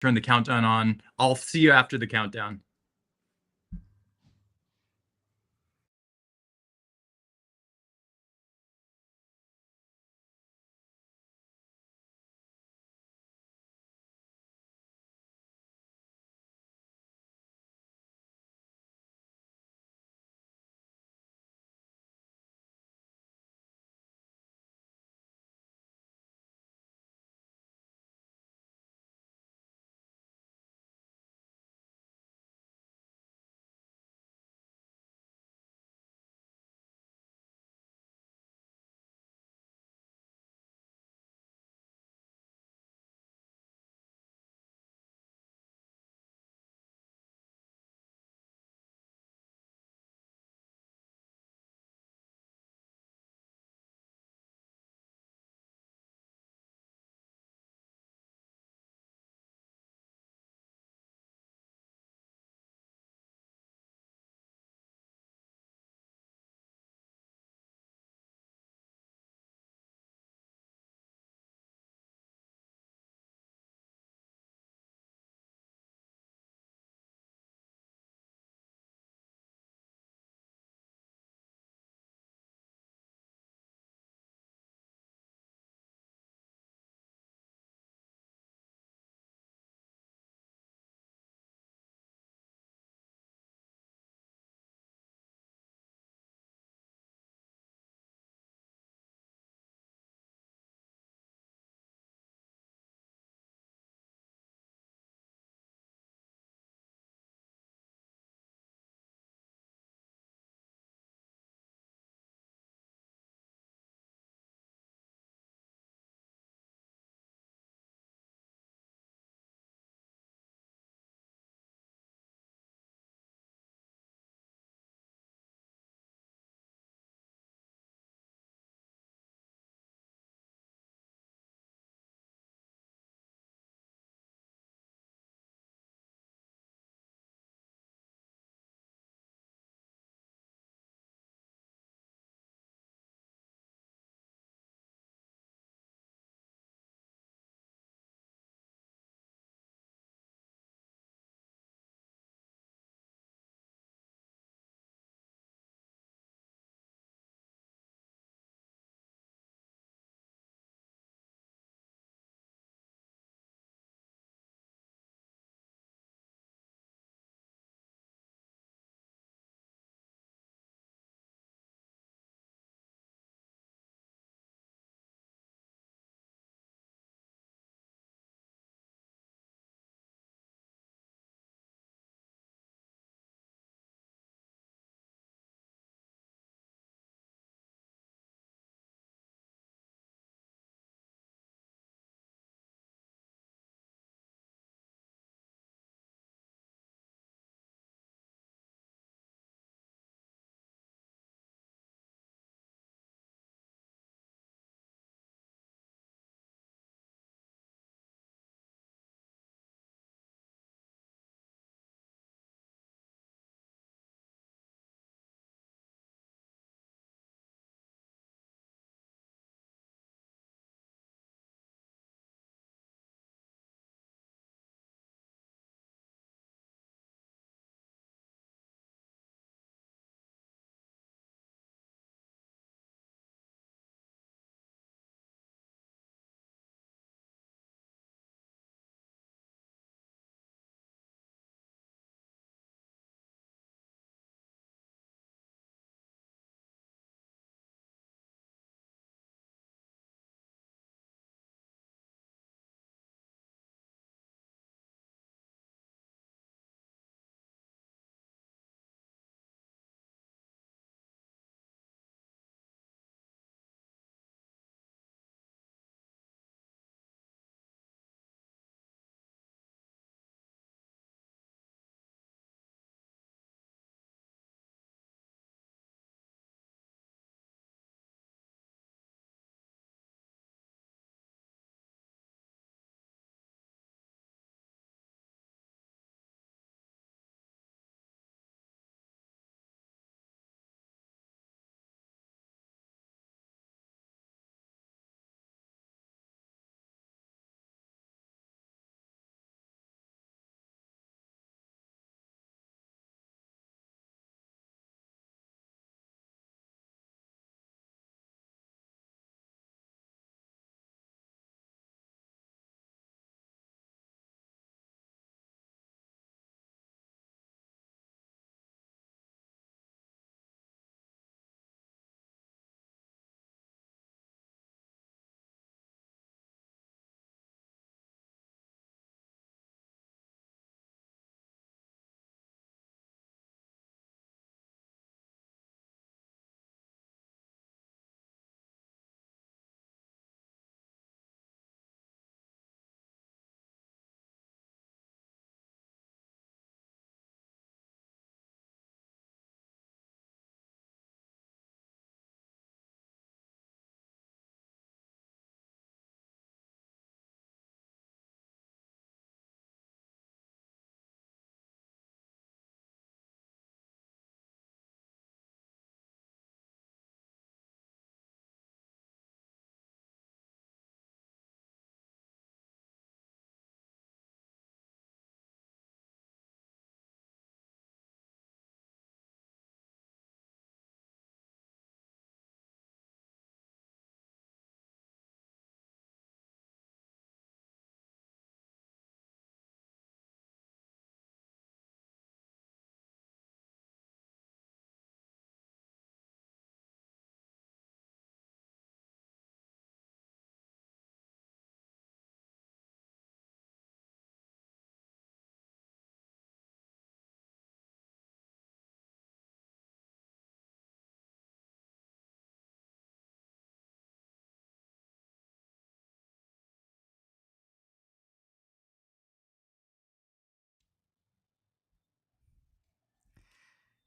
turn the countdown on. I'll see you after the countdown.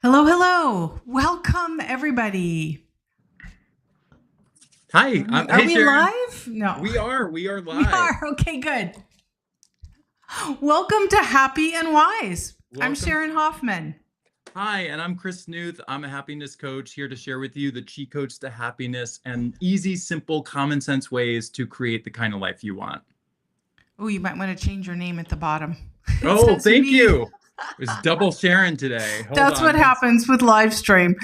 Hello, hello. Welcome, everybody. Hi, Are hey we Sharon. live? No, We are we live. are. Okay, good. Welcome to Happy and Wise. I'm Welcome. Sharon Hoffman. Hi, and I'm Chris Newth. I'm a happiness coach here to share with you the cheat codes to happiness and easy, simple, common sense ways to create the kind of life you want. Oh, you might want to change your name at the bottom. It Oh, says thank me. you. It's double Sharon today. Hold That's what on. happens with live stream.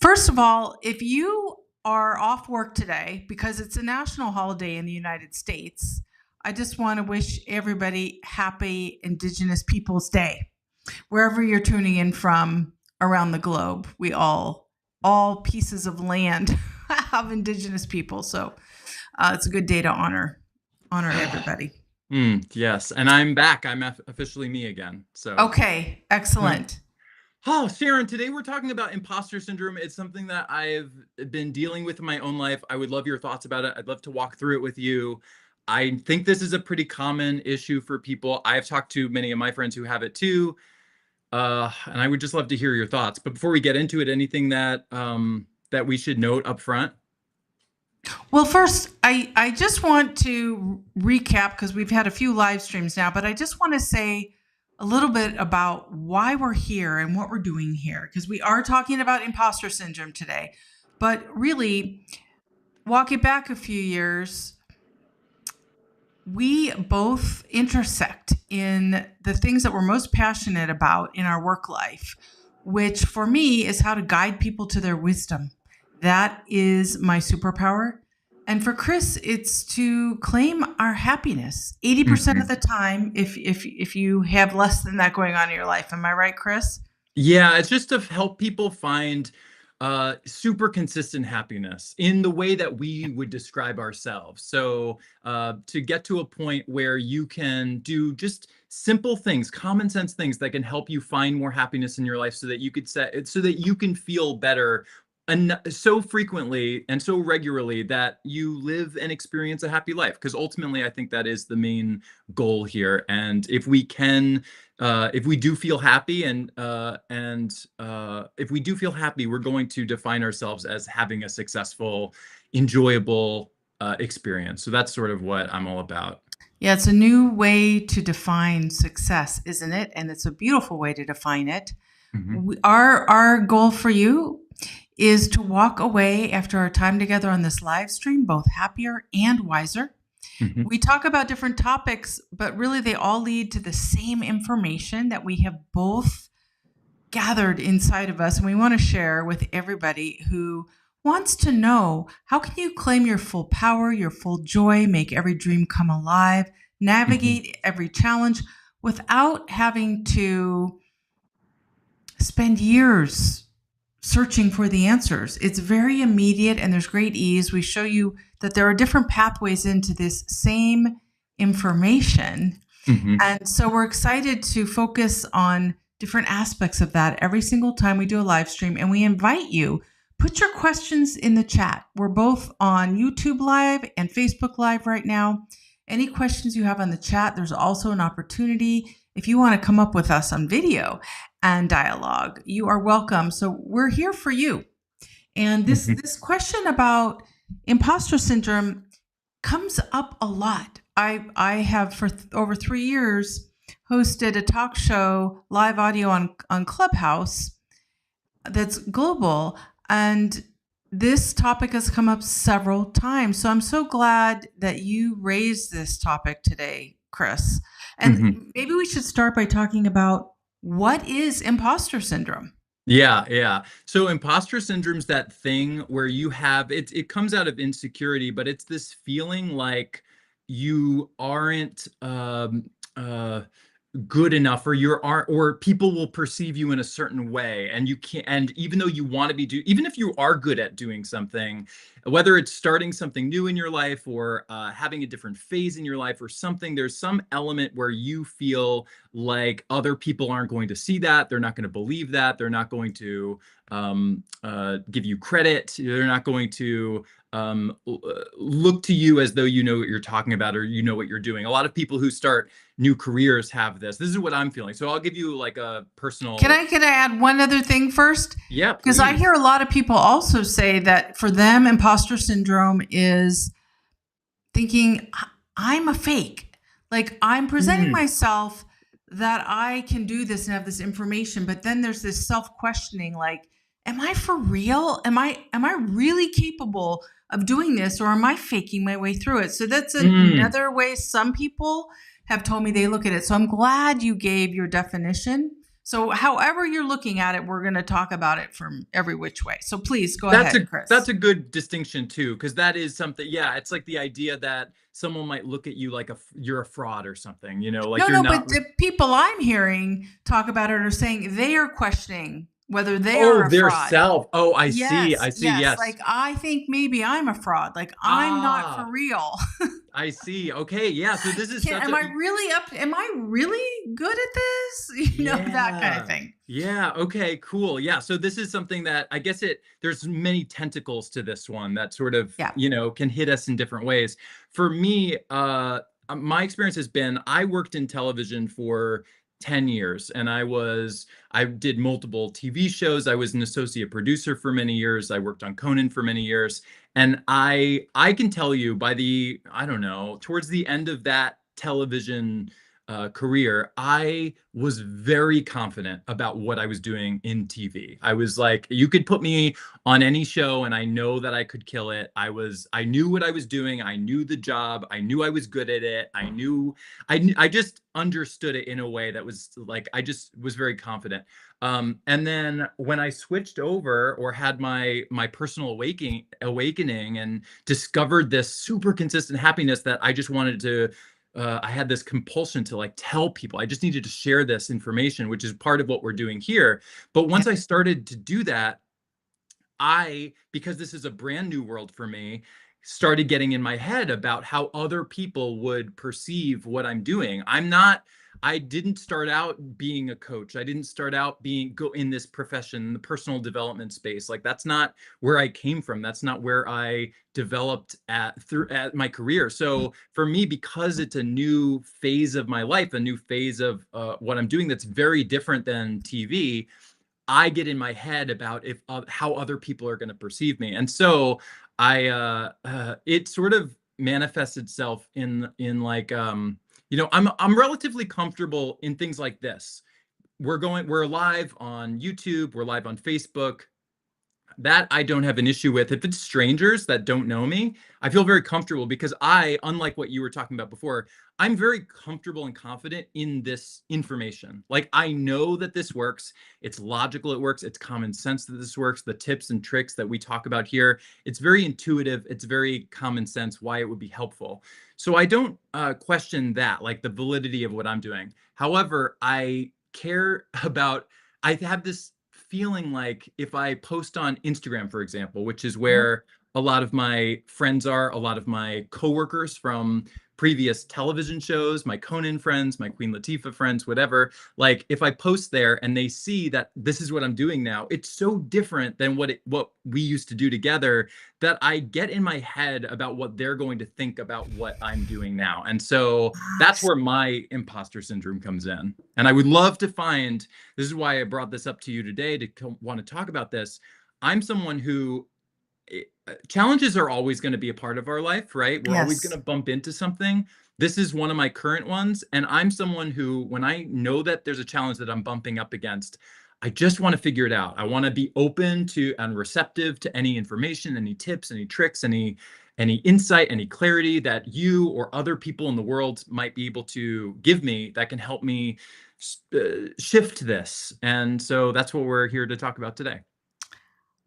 First of all, if you are off work today because it's a national holiday in the United States, I just want to wish everybody happy Indigenous Peoples Day. Wherever you're tuning in from around the globe, we all pieces of land have Indigenous people. So it's a good day to honor everybody. Yes, and I'm back. I'm officially me again. So, Okay, excellent. oh, Sharon, today we're talking about imposter syndrome. It's something that I've been dealing with in my own life. I would love your thoughts about it. I'd love to walk through it with you. I think this is a pretty common issue for people. I've talked to many of my friends who have it too. And I would just love to hear your thoughts. But before we get into it, anything that we should note up front? Well, first, I just want to recap because we've had a few live streams now, but I just want to say a little bit about why we're here and what we're doing here because we are talking about imposter syndrome today. But really, walk it back a few years, we both intersect in the things that we're most passionate about in our work life, which for me is how to guide people to their wisdom. That is my superpower. And for Chris, it's to claim our happiness 80% of the time if you have less than that going on in your life. Am I right, Chris? Yeah, it's just to help people find super consistent happiness in the way that we would describe ourselves. So to get to a point where you can do just simple things, common sense things that can help you find more happiness in your life so that you could so that you can feel better and so frequently and so regularly that you live and experience a happy life. Because ultimately, I think that is the main goal here. And if we do feel happy if we do feel happy, we're going to define ourselves as having a successful, enjoyable experience. So that's sort of what I'm all about. Yeah, it's a new way to define success, isn't it? And it's a beautiful way to define it. Hmm. Our goal for you is to walk away after our time together on this live stream, both happier and wiser. Hmm. We talk about different topics, but really they all lead to the same information that we have both gathered inside of us. And we want to share with everybody who wants to know how can you claim your full power, your full joy, make every dream come alive, navigate every challenge without having to spend years searching for the answers. It's very immediate and there's great ease. We show you that there are different pathways into this same information. Hmm. And so we're excited to focus on different aspects of that every single time we do a live stream. And we invite you, put your questions in the chat. We're both on YouTube Live and Facebook Live right now. Any questions you have on the chat, there's also an opportunity if you want to come up with us on video and dialogue, you are welcome. So we're here for you. And this question about imposter syndrome comes up a lot. I have for over 3 years hosted a talk show, live audio on Clubhouse that's global. And this topic has come up several times. So I'm so glad that you raised this topic today, Chris. And maybe we should start by talking about what is imposter syndrome? Yeah. So imposter syndrome's that thing where you have it comes out of insecurity, but it's this feeling like you aren't good enough, or you aren't, or people will perceive you in a certain way, and you can't, and even though you want to even if you are good at doing something, whether it's starting something new in your life or having a different phase in your life or something, there's some element where you feel like other people aren't going to see that, they're not going to believe that, they're not going to give you credit, they're not going to look to you as though you know what you're talking about or you know what you're doing. A lot of people who start new careers have this. This is what I'm feeling. So I'll give you like a Can personal. I add one other thing first? Yeah, Because I please. hear a lot of people also say that for them, imposter syndrome is thinking, I'm a fake. Like I'm presenting Mm, myself that I can do this and have this information, but then there's this self-questioning like, am I for real? Am I really capable of doing this or am I faking my way through it? So that's mm. another way some people have told me they look at it. So I'm glad you gave your definition. So however you're looking at it, we're going to talk about it from every which way. So please go That's ahead, a Chris. that's a good distinction too, because that is something. Yeah, it's like the idea that someone might look at you like you're a fraud or something. Like No, you're no, not. but the people I'm hearing talk about it are saying they are questioning whether they are Oh, a their fraud. self. Oh, I see. Yes, I see. yes. Yes. Like I think maybe I'm a fraud. Like I'm not for Ah, real. I see. Okay. Yeah. So this is such Am a. I really up? Am I really good at this? That kind of Yeah. thing. Yeah. Okay. Cool. Yeah. So this is something that I guess there's many tentacles to this one that sort of, Yeah. can hit us in different ways. For me, my experience has been I worked in television for 10 years and I did multiple TV shows. I was an associate producer for many years. I worked on Conan for many years. And I can tell you by I don't know, towards the end of that television career, I was very confident about what I was doing in TV. I was like, you could put me on any show and I know that I could kill it. I knew what I was doing. I knew the job. I knew I was good at it. I just understood it in a way that was like, I just was very confident. And then when I switched over or had my personal awakening and discovered this super consistent happiness that I just wanted to I had this compulsion to like tell people. I just needed to share this information, which is part of what we're doing here. But Yeah. once I started to do that, because this is a brand new world for me, started getting in my head about how other people would perceive what I'm doing. I didn't start out being a coach. I didn't start out go in this profession, the personal development space. Like that's not where I came from. That's not where I developed at my career. So for me, because it's a new phase of my life, a new phase of what I'm doing that's very different than TV, I get in my head about if how other people are going to perceive me, and so it sort of manifests itself in like I'm relatively comfortable in things like this. We're live on YouTube, we're live on Facebook. That I don't have an issue with. If it's strangers that don't know me, I feel very comfortable because unlike what you were talking about before, I'm very comfortable and confident in this information. Like I know that this works. It's logical, it works. It's common sense that this works. The tips and tricks that we talk about here, it's very intuitive. It's very common sense why it would be helpful. So I don't question that, like the validity of what I'm doing. However, I care about, I have this feeling like if I post on Instagram, for example, which is Mhm. where a lot of my friends are, a lot of my coworkers from previous television shows, my Conan friends, my Queen Latifah friends, whatever, like if I post there and they see that this is what I'm doing now, it's so different than what we used to do together that I get in my head about what they're going to think about what I'm doing now. And so that's where my imposter syndrome comes in. And I would love to find, this is why I brought this up to you today to want to talk about this. I'm someone who challenges are always going to be a part of our life, right? We're always going Yes. to bump into something. This is one of my current ones. And I'm someone who, when I know that there's a challenge that I'm bumping up against, I just want to figure it out. I want to be open to and receptive to any information, any tips, any tricks, any insight, any clarity that you or other people in the world might be able to give me that can help me shift this. And so that's what we're here to talk about today.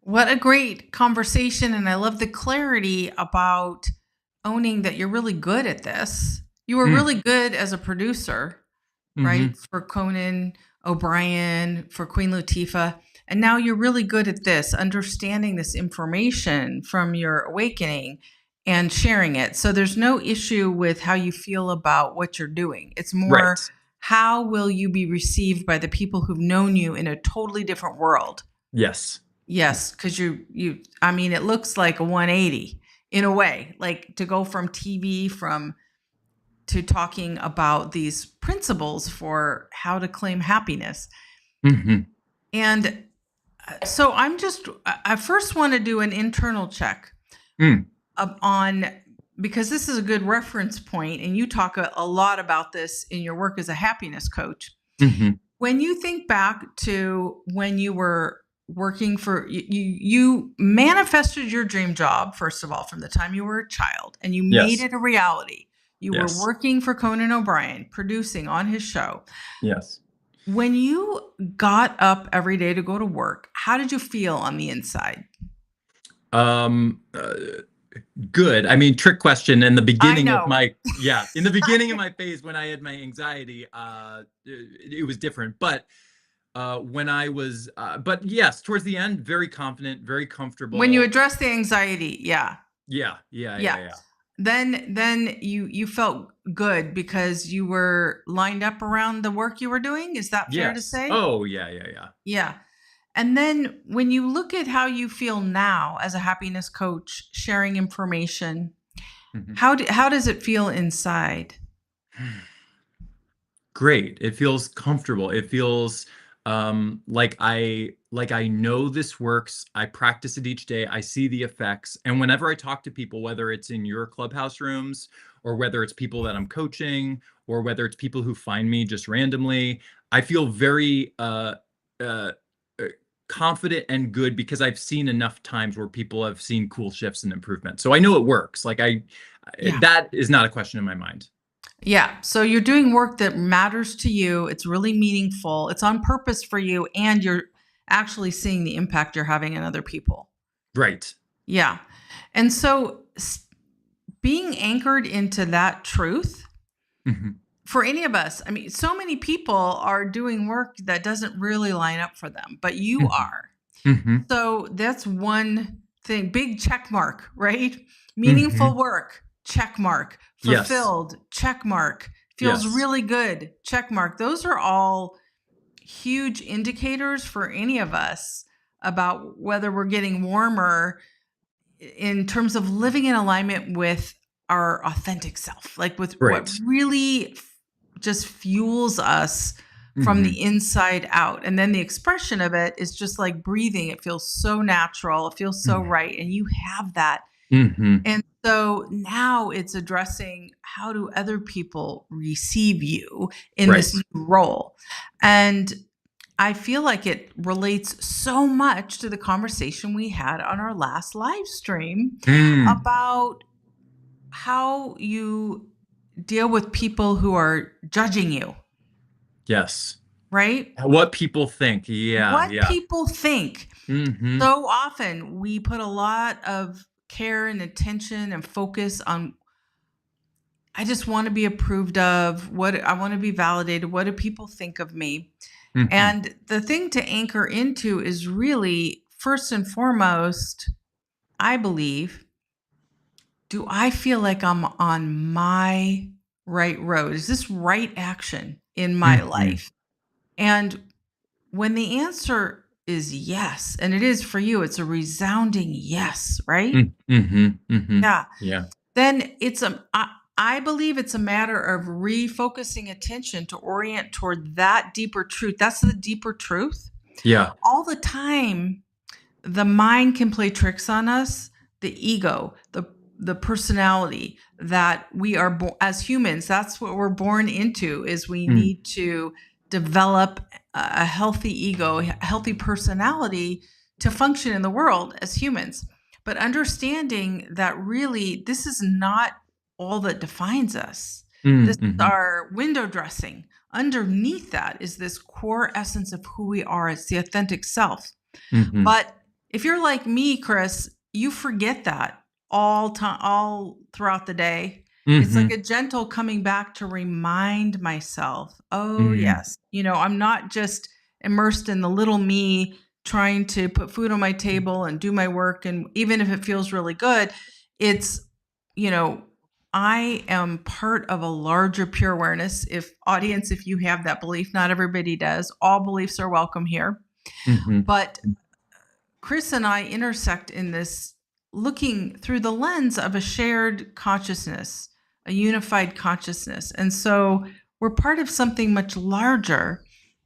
What a great conversation. And I love the clarity about owning that you're really good at this. You were Mm, really good as a producer, right? hmm. For Conan O'Brien, for Queen Latifah. And now you're really good at this, understanding this information from your awakening and sharing it. So there's no issue with how you feel about what you're doing. It's more Right. how will you be received by the people who've known you in a totally different world? Yes. Yes, because I mean, it looks like a 180 in a way, like to go from TV to talking about these principles for how to claim happiness. Mhm. And so I first want to do an internal check Mm. on, because this is a good reference point, and you talk a lot about this in your work as a happiness coach. Mhm. When you think back to when you were working for you manifested your dream job, first of all, from the time you were a child, and you made Yes. it a reality. You were Yes. working for Conan O'Brien, producing on his show. Yes. When you got up every day to go to work, how did you feel on the inside? Um, uh, Good. I mean, trick question. In the I beginning of know. my in the beginning of my phase when I had my anxiety, it was different. But when I was, but yes, towards the end, very confident, very When you comfortable. address the anxiety, yeah. Yeah, yeah, yeah, Yeah. yeah. Then you felt good because you were lined up around the work you were doing. Is that fair to Yes. say? Oh, yeah, yeah, yeah. Yeah. And then when you look at how you feel now as a happiness coach, sharing information, Mhm. how does it feel inside? Great. It feels comfortable. It feels like I know this works. I practice it each day. I see the effects. And whenever I talk to people, whether it's in your clubhouse rooms or whether it's people that I'm coaching or whether it's people who find me just randomly, I feel very uh, uh, confident and good because I've seen enough times where people have seen cool shifts and improvement. So I know it works. Yeah. That is not a question in my mind. Yeah. So you're doing work that matters to you. It's really meaningful. It's on purpose for you, and you're actually seeing the impact you're having on other people. Right. Yeah. And so being anchored into that truth Mhm. for any of us, I mean, so many people are doing work that doesn't really line up for them, but you Mhm. are. Mhm. So that's one thing, big check mark, right? Meaningful Mhm. work, check mark. Yes. Fulfilled, check mark. Feels Yes. really good, check mark. Those are all huge indicators for any of us about whether we're getting warmer in terms of living in alignment with our authentic self, like with what Right. really just fuels us from Mhm. the inside out. And then the expression of it is just like breathing. It feels so natural. It feels so Mhm. right. And you have that. Mhm. And so now it's addressing, how do other people receive you in this Right. new role? And I feel like it relates so much to the conversation we had on our last live stream Mm. about how you deal with people who are judging you, Yes. right? What people think. Yeah, What yeah. people think. Mhm. So often we put a lot of care and attention and focus on, I just want to be approved of, what I want to be validated, what do people think of me? Mhm. And the thing to anchor into is really, first and foremost, I believe, do I feel like I'm on my right road? Is this right action in my Mhm. life? And when the answer is yes, and it is for you, it's a resounding yes, right? Mhm. Mhm. Yeah. Yeah. Then I believe it's a matter of refocusing attention to orient toward that deeper truth. That's the deeper truth. Yeah. All the time, the mind can play tricks on us, the ego, the personality that we are as humans, that's what we're born into, is we Mm. need to develop a healthy ego, a healthy personality to function in the world as humans. But understanding that really this is not all that defines us. This Mm. is Mhm. our window dressing. Underneath that is this core essence of who we are. It's the authentic self. Mhm. But if you're like me, Chris, you forget that all throughout the day. It's like Mhm. a gentle coming back to remind myself, oh Mm. yes, I'm not just immersed in the little me trying to put food on my table and do my work. And even if it feels really good, it's, you know, I am part of a larger pure awareness. If you have that belief, not everybody does. All beliefs are welcome here. Mhm. But Chris and I intersect in this looking through the lens of a shared consciousness, a unified consciousness. And so we're part of something much larger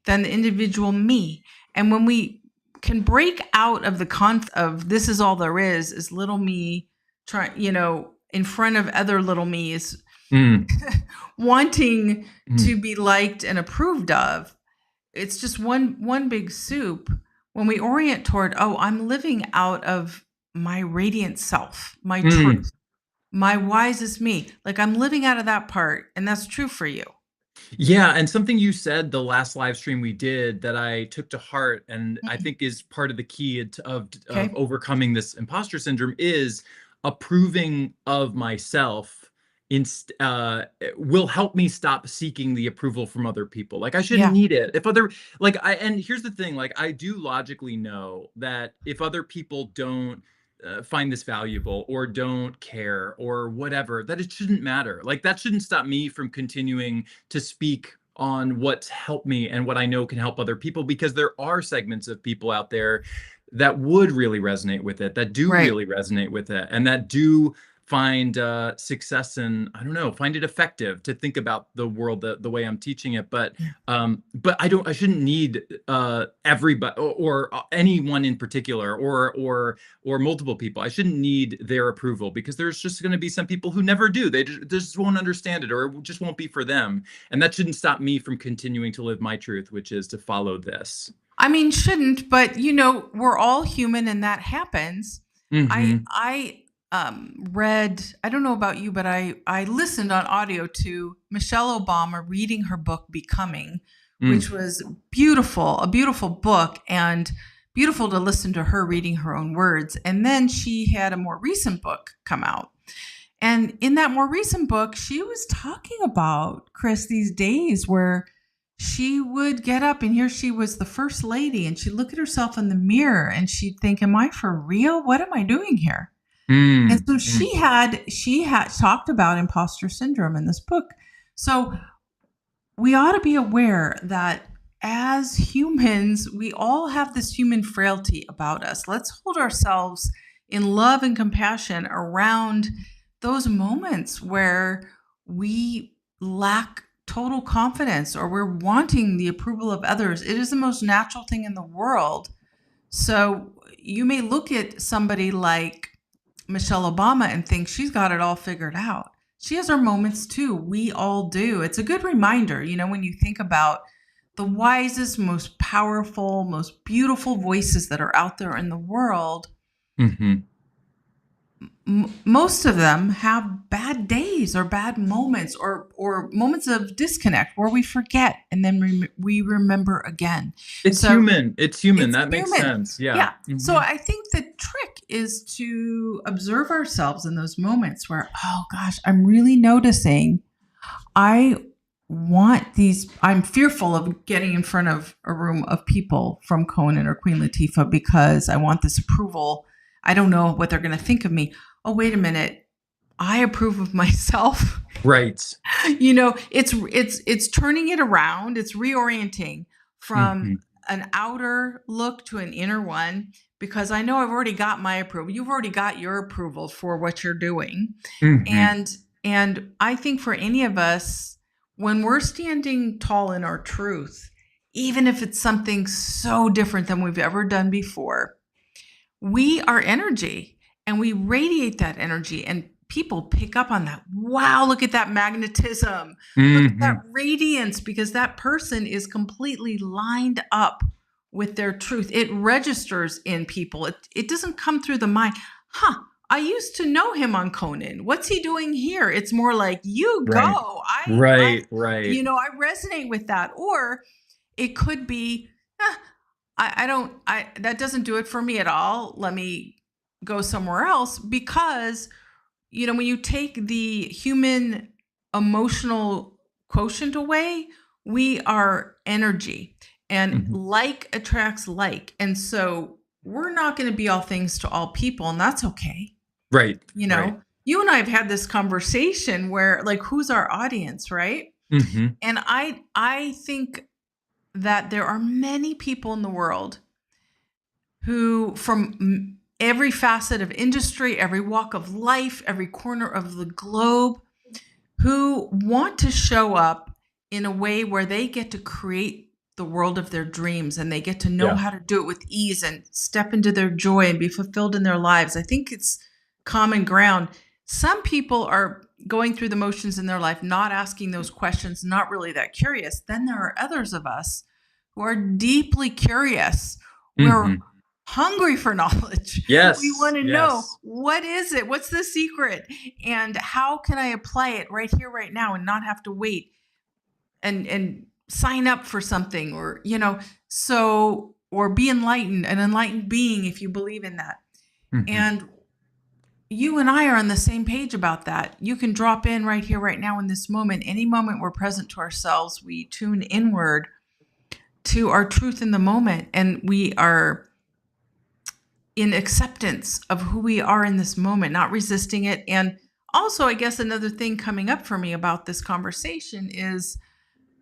than the individual me. And when we can break out of the concept of this is all there is little me trying, in front of other little me's, Mm, wanting mm, to be liked and approved of. It's just one big soup. When we orient toward, oh, I'm living out of my radiant self, my mm. truth, my wisest me. Like I'm living out of that part, and that's true for you. Yeah, and something you said the last live stream we did that I took to heart, and I Mm. think is part of the key of Okay. overcoming this imposter syndrome, is approving of myself will help me stop seeking the approval from other people. Like I shouldn't Yeah. need it. If other like I and here's the thing, like I do logically know that if other people don't find this valuable or don't care or whatever, that it shouldn't matter. Like that shouldn't stop me from continuing to speak on what's helped me and what I know can help other people, because there are segments of people out there that would really resonate with it, that do Right. really resonate with it, and that do find success, and I don't know, find it effective to think about the world the way I'm teaching it. Yeah. But I shouldn't need everybody or anyone in particular, or multiple people. I shouldn't need their approval, because there's just going to be some people who never do. They just won't understand it, or it just won't be for them. And that shouldn't stop me from continuing to live my truth, which is to follow this. I mean, shouldn't, but we're all human and that happens. Mm-hmm. I read, I don't know about you, but I listened on audio to Michelle Obama reading her book Becoming, Mm, which was beautiful, a beautiful book, and beautiful to listen to her reading her own words. And then she had a more recent book come out. And in that more recent book, she was talking about, Chris, these days where she would get up, and here she was the first lady, and she'd look at herself in the mirror and she'd think, am I for real? What am I doing here? And mm, so mm. she had talked about imposter syndrome in this book. So we ought to be aware that as humans, we all have this human frailty about us. Let's hold ourselves in love and compassion around those moments where we lack total confidence or we're wanting the approval of others. It is the most natural thing in the world. So you may look at somebody like Michelle Obama and think she's got it all figured out. She has her moments too. We all do. It's a good reminder, when you think about the wisest, most powerful, most beautiful voices that are out there in the world, Mhm. most of them have bad days or bad moments or moments of disconnect where we forget and then we remember again. It's So human. It's human. it's That makes human. sense. Yeah. Yeah. So Mhm. I think the trick is to observe ourselves in those moments where, oh gosh, I'm really noticing I I'm fearful of getting in front of a room of people from Conan or Queen Latifah because I want this approval. I don't know what they're going to think of me. Oh, wait a minute. I approve of myself. Right. It's turning it around. It's reorienting from Mhm. an outer look to an inner one, because I know I've already got my approval. You've already got your approval for what you're doing. Mhm. And I think for any of us, when we're standing tall in our truth, even if it's something so different than we've ever done before, we are energy and we radiate that energy, and people pick up on that. Wow, look at that magnetism. Look at that Mhm. radiance, because that person is completely lined up with their truth. It registers in people. It doesn't come through the mind. Huh, I used to know him on Conan. What's he doing here? It's more like, you Right. go. Right. Right. I resonate with that. Or it could be, I don't, that doesn't do it for me at all. Let me go somewhere else. Because, when you take the human emotional quotient away, we are energy, and Mhm. like attracts like. And so we're not going to be all things to all people, and that's okay. Right. Right. You and I have had this conversation where, like, who's our audience, right? Mhm. And I think that there are many people in the world who, from every facet of industry, every walk of life, every corner of the globe, who want to show up in a way where they get to create the world of their dreams, and they get to know Yeah. how to do it with ease and step into their joy and be fulfilled in their lives. I think it's common ground. Some people are going through the motions in their life, not asking those questions, not really that curious. Then there are others of us who are deeply curious. We're Hmm. hungry for knowledge. We Yes. want to know, Yes. what is it? What's the secret? And how can I apply it right here, right now, and not have to wait and sign up for something, or, so, or be enlightened, an enlightened being, if you believe in that. Hmm. And you and I are on the same page about that. You can drop in right here, right now, in this moment. Any moment we're present to ourselves, we tune inward to our truth in the moment, and we are in acceptance of who we are in this moment, not resisting it. And also, I guess another thing coming up for me about this conversation is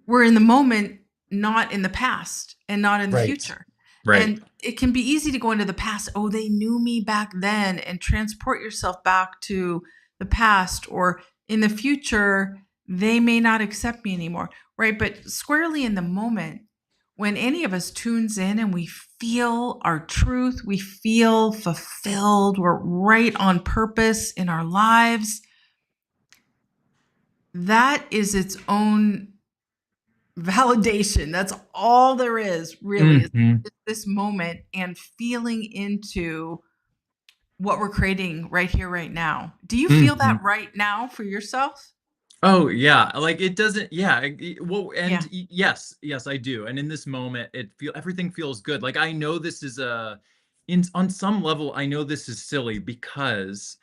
we're in the moment, not in the past and not in the Right. future. Right. And it can be easy to go into the past. Oh, they knew me back then, and transport yourself back to the past, or in the future, they may not accept me anymore. Right. But squarely in the moment, when any of us tunes in and we feel our truth, we feel fulfilled, we're right on purpose in our lives, that is its own validation. That's all there is, really, is Hmm. this moment and feeling into what we're creating right here, right now. Do you feel Hmm. that right now for yourself? Oh yeah, like it doesn't. Yeah, well, and Yeah. yes, yes, I do. And in this moment, everything feels good. Like I know this is in on some level, I know this is silly because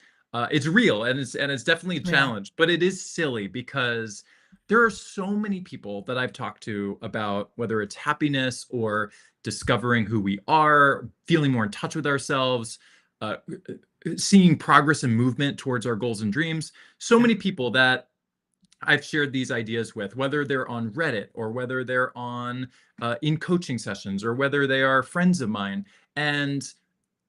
it's real and it's definitely a It's real. challenge. But it is silly because there are so many people that I've talked to about whether it's happiness or discovering who we are, feeling more in touch with ourselves, seeing progress and movement towards our goals and dreams. So Yeah. many people that I've shared these ideas with, whether they're on Reddit or whether they're on in coaching sessions or whether they are friends of mine, and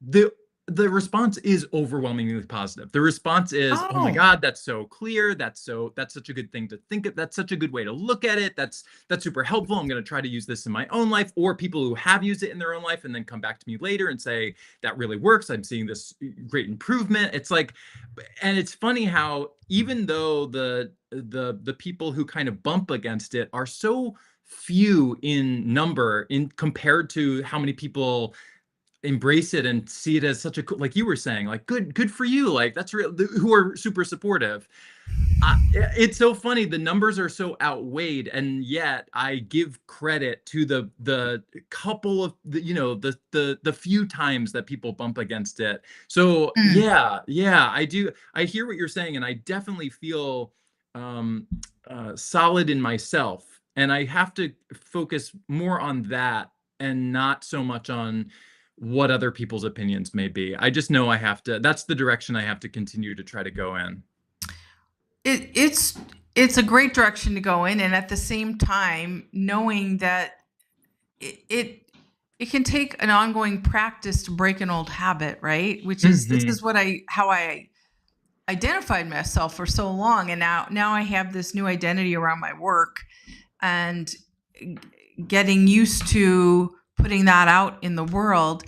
the the response is overwhelmingly positive. The response is, "Oh my Oh. God, that's so clear. That's such a good thing to think of. That's such a good way to look at it. That's super helpful. I'm going to try to use this in my own life." Or people who have used it in their own life and then come back to me later and say, "That really works. I'm seeing this great improvement." It's like, and it's funny how even though the people who kind of bump against it are so few in number in compared to how many people embrace it and see it as such a like you were saying, like good for you, like that's real, who are super supportive. It's so funny, the numbers are so outweighed, and yet I give credit to the couple of the few times that people bump against it. So Mm. yeah, yeah, I hear what you're saying, and I definitely feel um solid in myself, and I have to focus more on that and not so much on what other people's opinions may be. I just know I have to, that's the direction I have to continue to try to go in. It's a great direction to go in, and at the same time, knowing that it it, it can take an ongoing practice to break an old habit, right? Which is, this Hmm. is what I how I identified myself for so long, and now I have this new identity around my work, and getting used to putting that out in the world.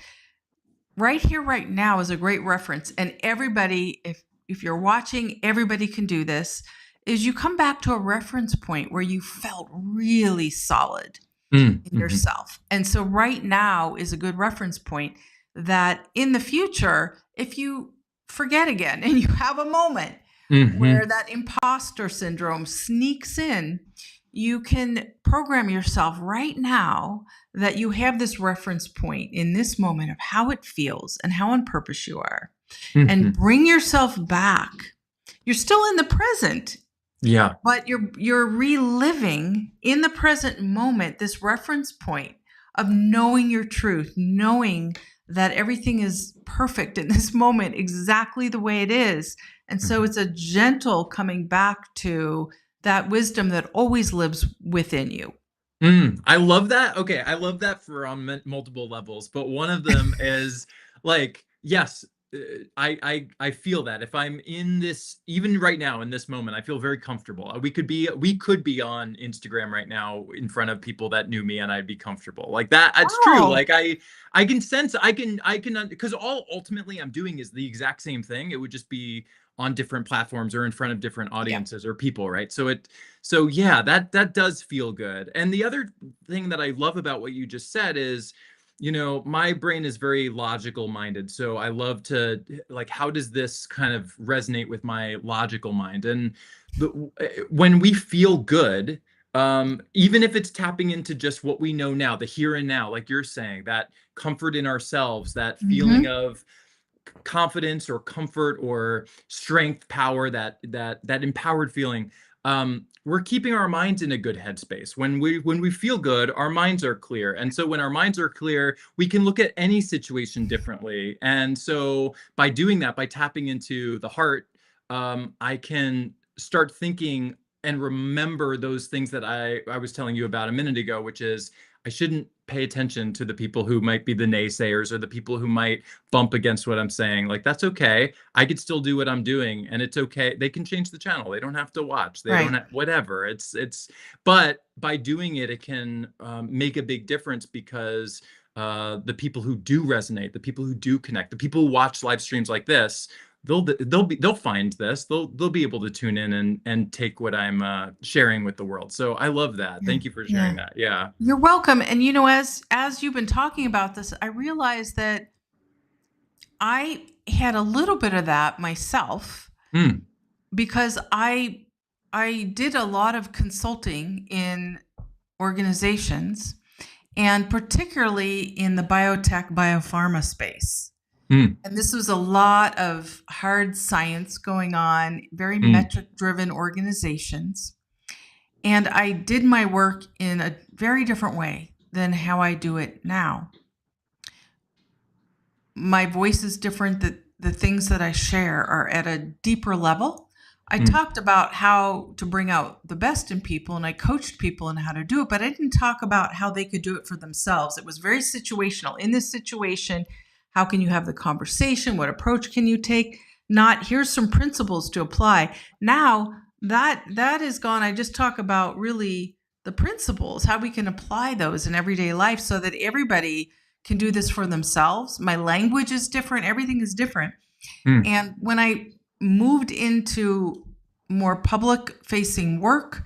Right here, right now is a great reference, and everybody, if you're watching, everybody can do this. Is you come back to a reference point where you felt really solid in Mm-hmm. yourself. And so right now is a good reference point, that in the future, if you forget again and you have a moment Hmm. where that imposter syndrome sneaks in, you can program yourself right now that you have this reference point in this moment of how it feels and how on purpose you are, and Hmm. bring yourself back. You're still in the present, Yeah. but you're reliving in the present moment this reference point of knowing your truth, knowing that everything is perfect in this moment exactly the way it is. And so Mhm. it's a gentle coming back to that wisdom that always lives within you. I love that. Okay, I love that for on multiple levels, but one of them is like Yes, I feel that if I'm in this, even right now in this moment, I feel very comfortable. We could be on Instagram right now in front of people that knew me, and I'd be comfortable like that. It's true. Wow. Like I can sense, I can because all ultimately I'm doing is the exact same thing. It would just be on different platforms or in front of different Yeah. audiences or people, right? So yeah, that does feel good. And the other thing that I love about what you just said is, my brain is very logical minded. So I love to, like, how does this kind of resonate with my logical mind? And when we feel good, even if it's tapping into just what we know now, the here and now, like you're saying, that comfort in ourselves, that feeling Hmm. of confidence or comfort or strength, power, that empowered feeling, we're keeping our minds in a good headspace. When we feel good, our minds are clear, and so when our minds are clear, we can look at any situation differently. And so by doing that, by tapping into the heart, I can start thinking and remember those things that I was telling you about a minute ago, which is I shouldn't pay attention to the people who might be the naysayers or the people who might bump against what I'm saying. Like, that's okay. I could still do what I'm doing, and it's okay. They can change the channel. They don't have to watch. They don't Right. have whatever. But by doing it, it can make a big difference because the people who do resonate, the people who do connect, the people who watch live streams like this, they'll find this. They'll be able to tune in and take what I'm sharing with the world. So I love that. Yeah. Thank you for Yeah. sharing that. Yeah. You're welcome. And as you've been talking about this, I realized that I had a little bit of that myself Mm, because I did a lot of consulting in organizations and particularly in the biotech biopharma space. mm, And this was a lot of hard science going on, very mm. metric driven organizations. And I did my work in a very different way than how I do it now. My voice is different. The things that I share are at a deeper level. I Mm. talked about how to bring out the best in people and I coached people in how to do it, but I didn't talk about how they could do it for themselves. It was very situational. In this situation, how can you have the conversation? What approach can you take? Not here's some principles to apply. Now that is gone. I just talk about really the principles, how we can apply those in everyday life so that everybody can do this for themselves. My language is different, everything is different. Mm. And when I moved into more public facing work,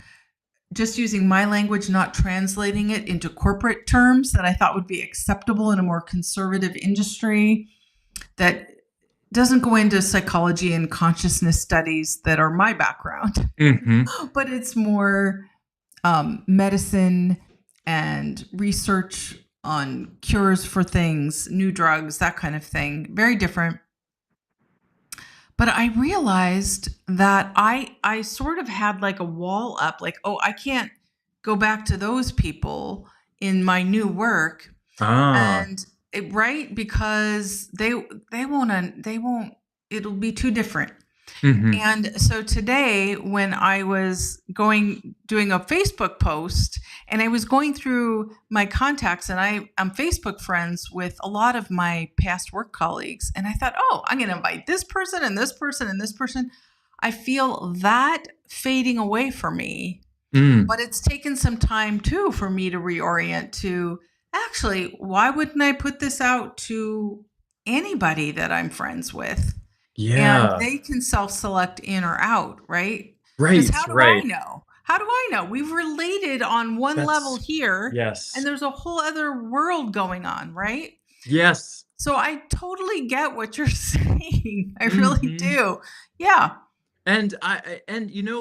just using my language, not translating it into corporate terms that I thought would be acceptable in a more conservative industry that doesn't go into psychology and consciousness studies that are my background, Mhm. but it's more medicine and research on cures for things, new drugs, that kind of thing. Very different. But I realized that I sort of had like a wall up, like, oh, I can't go back to those people in my new work. Ah. And right, because they won't it'll be too different. Mhm. And so today, when I was doing a Facebook post and I was going through my contacts, and I'm Facebook friends with a lot of my past work colleagues, and I thought, oh, I'm going to invite this person and this person and this person. I feel that fading away for me, Mm. but it's taken some time too for me to reorient to actually, why wouldn't I put this out to anybody that I'm friends with? And Yeah. they can self-select in or out, right? Because Right, how do I right. know? How do I know? We've related on one level That's here, and yes. there's a whole other world going on, right? Yes. So I totally get what you're saying. I really Mhm. do. Yeah, And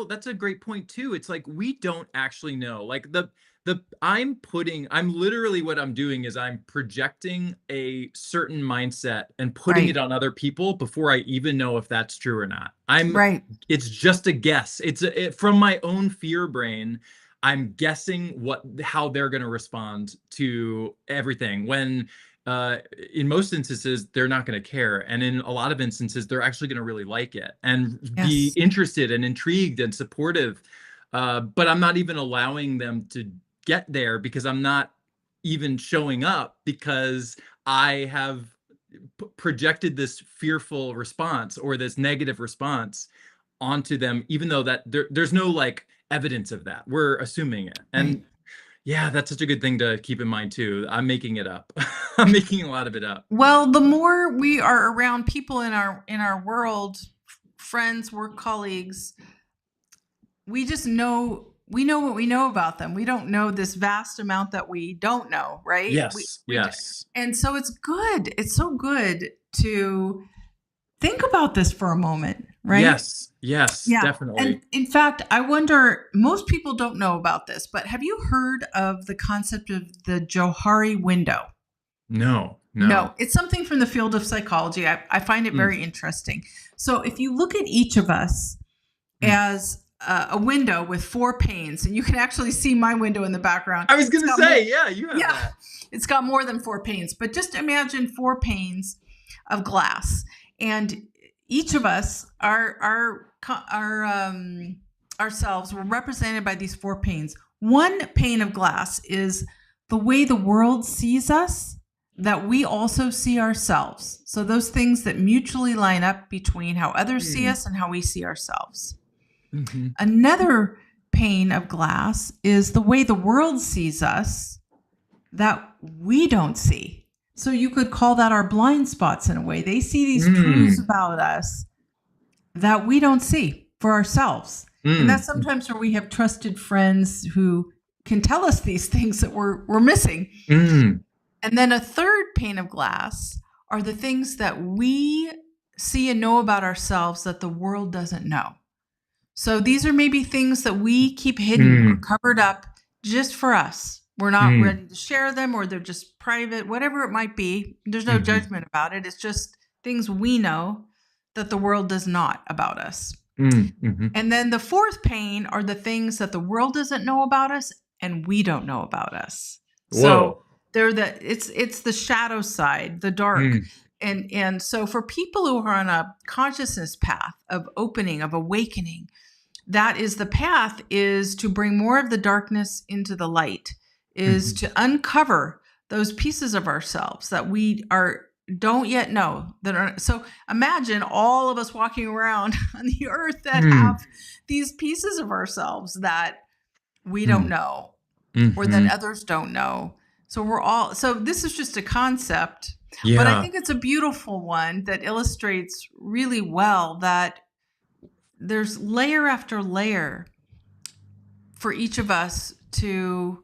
that's a great point too. It's like we don't actually know. Like I'm literally, what I'm doing is I'm projecting a certain mindset and putting it right, on other people before I even know if that's true or not. It's just a guess. From my own fear brain. I'm guessing how they're going to respond to everything when uh, in most instances they're not going to care, and in a lot of instances they're actually going to really like it and be yes. interested and intrigued and supportive. But I'm not even allowing them to get there because I'm not even showing up because I have projected this fearful response or this negative response onto them, even though that there's no like evidence of that. We're assuming it. Right. And yeah, that's such a good thing to keep in mind too. I'm making it up. I'm making a lot of it up. Well, the more we are around people in our world, friends, work colleagues, we just know we know what we know about them. We don't know this vast amount that we don't know, right? Yes, yes, And so it's good. It's so good to think about this for a moment, right? yes, yes, Yeah. And definitely. in fact, I wonder, most people don't know about this, but have you heard of the concept of the Johari window? No, No, no. it's something from the field of psychology. I find it Mm, very interesting. So if you look at each of us mm. as a window with four panes, and you can actually see my window in the background. I was It's gonna got more, say, yeah, you have yeah, that. it's got more than four panes, but just imagine four panes of glass, and each of us, ourselves, were represented by these four panes. One pane of glass is the way the world sees us, that we also see ourselves. So those things that mutually line up between how others see Mm, us and how we see ourselves. mhm, Another pane of glass is the way the world sees us that we don't see. So you could call that our blind spots in a way. They see these truths mm, about us that we don't see for ourselves. And that's mm, sometimes where we have trusted friends who can tell us these things that we're missing. mm, And then a third pane of glass are the things that we see and know about ourselves that the world doesn't know. So these are maybe things that we keep hidden or mm, covered up just for us. We're not mm, ready to share them, or they're just private, whatever it might be. There's no mhm, judgment about it. It's just things we know that the world does not about us. mm, mhm. And then the fourth pane are the things that the world doesn't know about us and we don't know about us. So Whoa. they're it's the shadow side, the dark. Mm, And so for people who are on a consciousness path of opening, of awakening, that is the path, is to bring more of the darkness into the light, is mhm, to uncover those pieces of ourselves that we are don't yet know, that are. So imagine all of us walking around on the earth that have mm, these pieces of ourselves that we don't mm, know, or that mhm. others don't know. So we're all, so this is just a concept, but I Yeah. think it's a beautiful one that illustrates really well that there's layer after layer for each of us to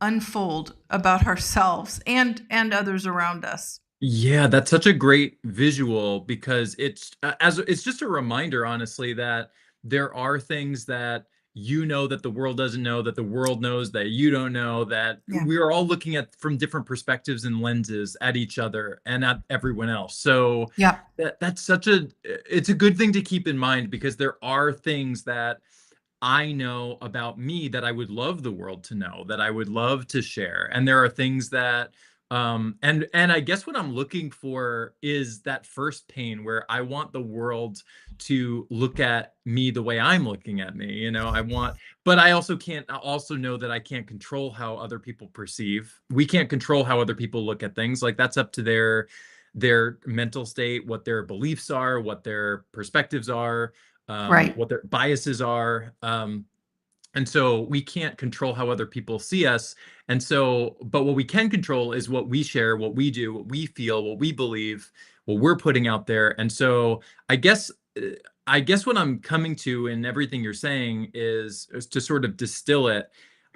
unfold about ourselves and others around us. Yeah, that's such a great visual because it's just a reminder, honestly, that there are things that you know that the world doesn't know, that the world knows that you don't know, that Yeah. we are all looking at from different perspectives and lenses at each other and at everyone else. So Yeah. that's such a it's a good thing to keep in mind because there are things that I know about me that I would love the world to know, that I would love to share. And there are things that and I guess what I'm looking for is that first pain where I want the world to look at me the way I'm looking at me. I want, but I also know that I can't control how other people perceive. We can't control how other people look at things. Like that's up to their mental state, what their beliefs are, what their perspectives are, Right. what their biases are. And so we can't control how other people see us. And so, but what we can control is what we share, what we do, what we feel, what we believe, what we're putting out there. And so I guess, uh, I guess what I'm coming to in everything you're saying is to sort of distill it.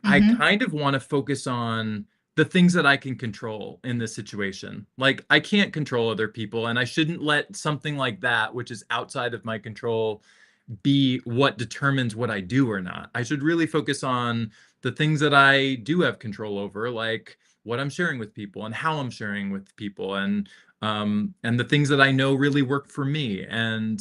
I Mm-hmm. kind of want to focus on the things that I can control in this situation. Like I can't control other people, and I shouldn't let something like that, which is outside of my control, be what determines what I do or not. I should really focus on the things that I do have control over, like what I'm sharing with people and how I'm sharing with people, and the things that I know really work for me, and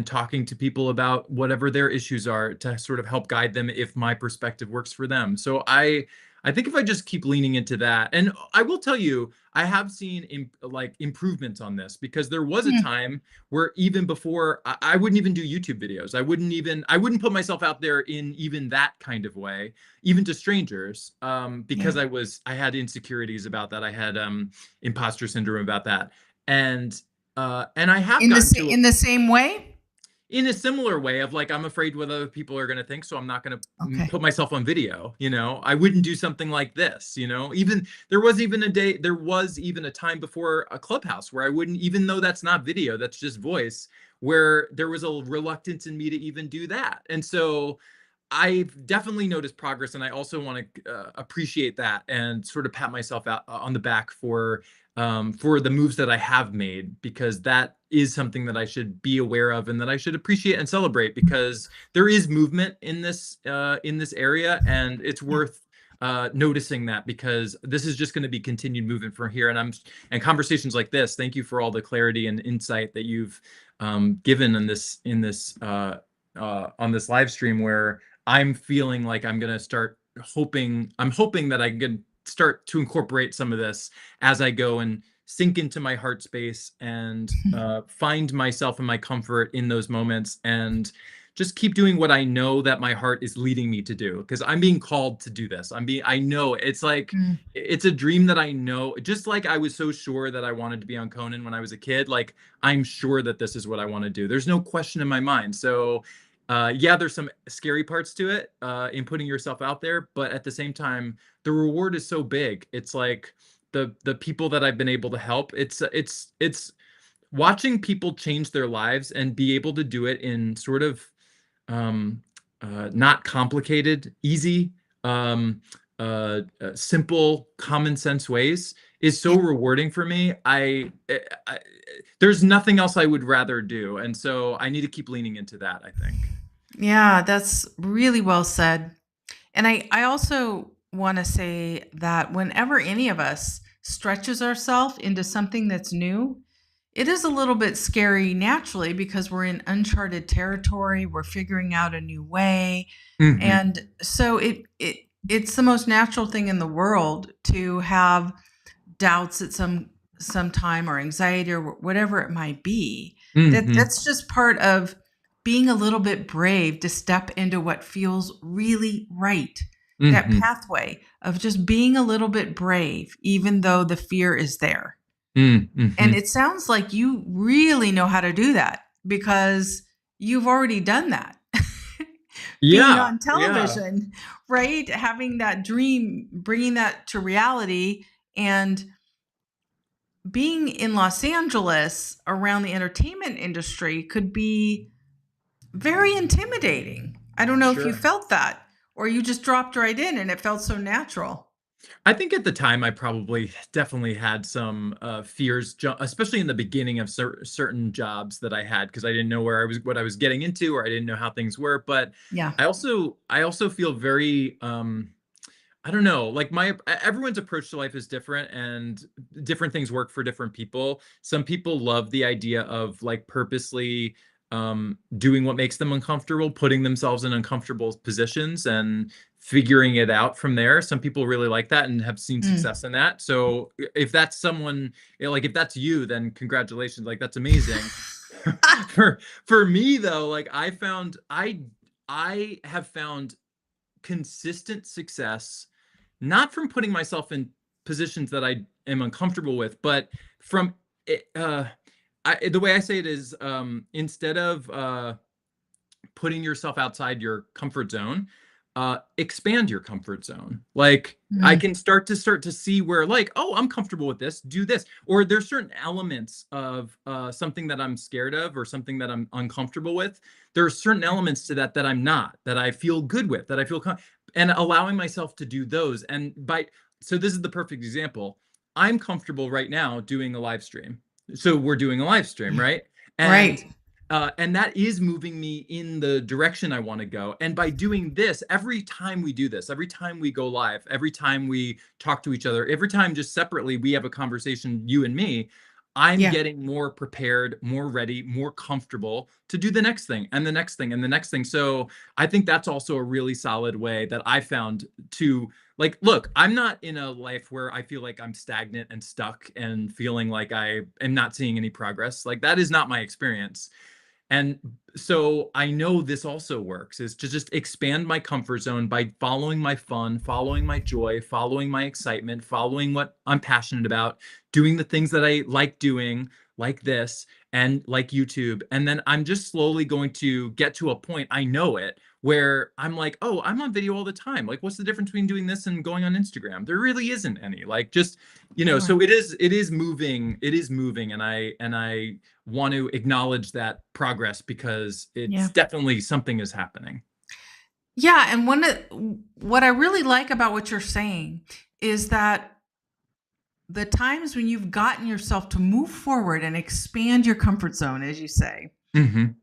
talking to people about whatever their issues are to sort of help guide them if my perspective works for them. So I I think if I just keep leaning into that, and I will tell you, I have seen like improvements on this, because there was a Mm, time where even before I wouldn't even do YouTube videos. I wouldn't put myself out there in even that kind of way, even to strangers, yeah. because I had insecurities about that. I had imposter syndrome about that. And I have gotten to, In the same way? in a similar way, of like, I'm afraid what other people are going to think, so I'm not going to Okay. put myself on video. I wouldn't do something like this. Even there was even a time before a Clubhouse where I wouldn't, even though that's not video, that's just voice, where there was a reluctance in me to even do that. And so I've definitely noticed progress, and I also want to appreciate that and sort of pat myself out on the back for the moves that I have made, because that is something that I should be aware of and that I should appreciate and celebrate, because there is movement in this area, and it's Yeah. worth noticing that, because this is just going to be continued movement from here. And conversations like this. Thank you for all the clarity and insight that you've given on this live stream, where I'm feeling like I'm hoping that I can start to incorporate some of this as I go and sink into my heart space, and find myself and my comfort in those moments, and just keep doing what I know that my heart is leading me to do, because I'm being called to do this. I know it's like, Mm. it's a dream that I know, just like I was so sure that I wanted to be on Conan when I was a kid. Like, I'm sure that this is what I want to do. There's no question in my mind. So yeah, there's some scary parts to it, in putting yourself out there, but at the same time, the reward is so big. It's like the people that I've been able to help. It's watching people change their lives and be able to do it in sort of um, not complicated, easy, simple, common sense ways, is so Yeah. rewarding for me. I there's nothing else I would rather do, and so I need to keep leaning into that, I think. Yeah, that's really well said. And I also want to say that whenever any of us stretches ourselves into something that's new, it is a little bit scary naturally because we're in uncharted territory, we're figuring out a new way. Hmm. And so it's the most natural thing in the world to have doubts at some time, or anxiety, or whatever it might be. Hmm. That's just part of being a little bit brave to step into what feels really right. That Hmm. pathway of just being a little bit brave even though the fear is there. And Hmm. it sounds like you really know how to do that because you've already done that. Being Yeah, on yeah, television, right? Having that dream, bringing that to reality, and being in Los Angeles around the entertainment industry could be very intimidating. I don't know if you sure. felt that, or you just dropped right in and it felt so natural. I think at the time I probably definitely had some fears, especially in the beginning of certain jobs that I had, because I didn't know what I was getting into, or I didn't know how things were. But Yeah. I also feel very I don't know, like everyone's approach to life is different, and different things work for different people. Some people love the idea of like purposely doing what makes them uncomfortable, putting themselves in uncomfortable positions and figuring it out from there. Some people really like that and have seen Mm. success in that. So if that's someone, like if that's you, then congratulations, like that's amazing. for for me though, like I have found consistent success, not from putting myself in positions that I am uncomfortable with, but from the way I say it is, instead of putting yourself outside your comfort zone, expand your comfort zone. Like I Mm. can start to see where, like, oh, I'm comfortable with this, do this. Or there's certain elements of something that I'm scared of, or something that I'm uncomfortable with. There are certain elements to that that I'm not, that I feel good with, that I feel and allowing myself to do those. And by so this is the perfect example. I'm comfortable right now doing a live stream. So we're doing a live stream, right? And Right. and that is moving me in the direction I want to go. And by doing this, every time we do this, every time we go live, every time we talk to each other, every time just separately we have a conversation, you and me, I'm Yeah. getting more prepared, more ready, more comfortable to do the next thing and the next thing and the next thing. So I think that's also a really solid way that I found to, like, look, I'm not in a life where I feel like I'm stagnant and stuck and feeling like I am not seeing any progress. Like, that is not my experience. And so I know this also works, is to just expand my comfort zone by following my fun, following my joy, following my excitement, following what I'm passionate about, doing the things that I like doing, like this and like YouTube. And then I'm just slowly going to get to a point, I know it, where I'm like, oh, I'm on video all the time. Like, what's the difference between doing this and going on Instagram? There really isn't any. Like, just, Sure. so it is moving, and I want to acknowledge that progress because it's Yeah. definitely something is happening. Yeah, and what I really like about what you're saying is that the times when you've gotten yourself to move forward and expand your comfort zone, as you say, Mhm.